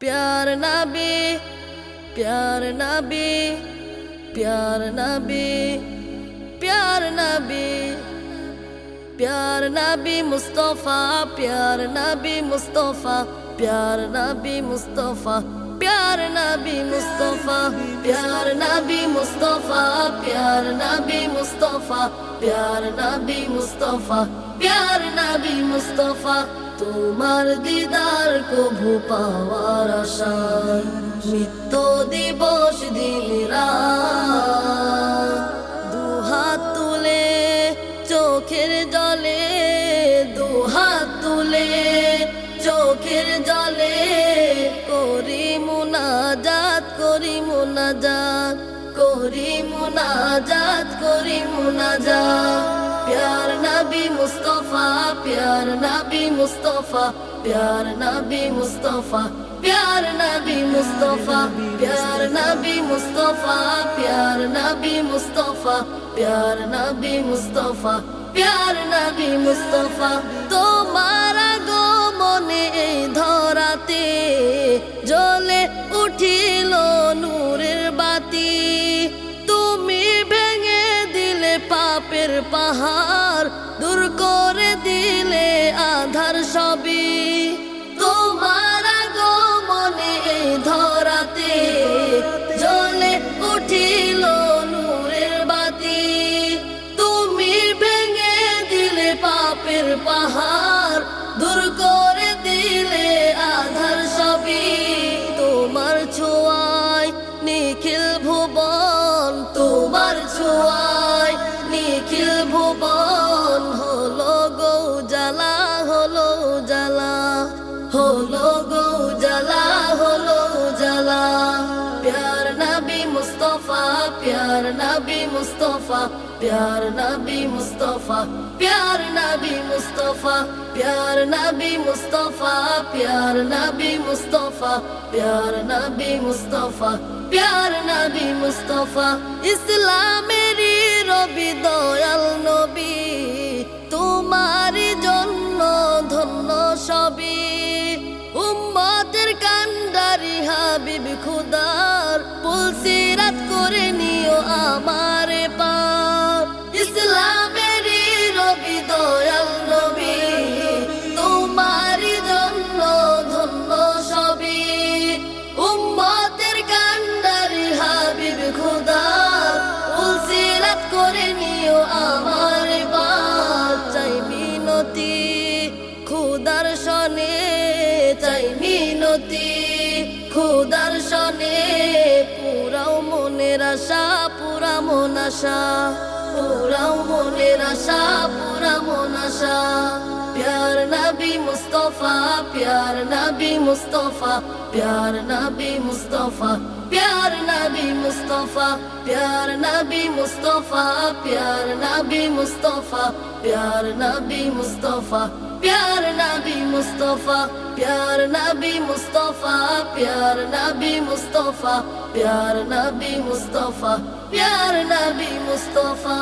प्यार नबी प्यार नबी प्यार नबी प्यार नबी प्यार नबी मुस्तफा प्यार नबी मुस्तफा प्यार नबी मुस्तफा प्यार नबी मुस्तफा प्यार नबी मुस्तफा प्यार नबी मुस्तफा प्यार नबी मुस्तफा प्यार नबी मुस्तफा তোমার দিদার কভু পাওয়ার আশায় নিত্য দিবস দিন রাত দুহাত তুলে চোখের জলে দুহাত তুলে চোখের জলে করি মুনাজাত করি মুনাজাত করি মুনাজাত করি মুনাজাত प्यार नबी मुस्तफा प्यार नबी मुस्तफा प्यार नबी मुस्तफा प्यार नबी मुस्तफा प्यार नबी मुस्तफा प्यार नबी मुस्तफा प्यार नबी मुस्तफा प्यार नबी मुस्तफा तुम्हारा गो मने এই ধরাতে জ্বলে উঠিল নূরের বাতি তুমি ভেঙে দিলে পাপের পাহাড় দূর করে দিলে আধার সবই তোমার আগমনে এই ধরাতে জ্বলে উঠিল নূরের বাতি তুমি ভেঙে দিলে পাপের পাহাড় দূর করে দিলে আধার সবই তোমার ছোঁয়ায় নিখিল ভুবন তোমার ছোঁয়ায় নিখিল ভুবন হলো গো জ্বালা হলো জ্বালা হলো গো জ্বালা হলো জ্বালা प्यार नबी मुस्तफा प्यार नबी मुस्तफा प्यार नबी मुस्तफा प्यार नबी मुस्तफा प्यार नबी मुस्तफा प्यार नबी मुस्तफा प्यार नबी मुस्तफा प्यार नबी मुस्तफा ইসলামেরই রবি দয়াল নবী তোমারই জন্য ধন্য সবই উম্মতের কান্ডারি হাবিব খুদার পুলসিরাত করে নিও আমারে পার ইসলামেরই রবি দয়াল নবী তোমারই জন্য ধন্য সবই উম্মতের কান্ডারি হাবিব খুদার পুলসিরাত করে নিও আমারে পার চাই মিনতি খুদার শনে চাই মিনতি খুদার শনে পুরাও মনের আশা পুরা মন আশা পুরাও মনের আশা পুরা মন আশা प्यार नबी मुस्तफा प्यार नबी मुस्तफा प्यार नबी मुस्तफा प्यार नबी मुस्तफा प्यार नबी मुस्तफा प्यार नबी मुस्तफा प्यार नबी मुस्तफा प्यार नबी मुस्तफा प्यार नबी मुस्तफा प्यार नबी मुस्तफा प्यार नबी मुस्तफा प्यार नबी मुस्तफा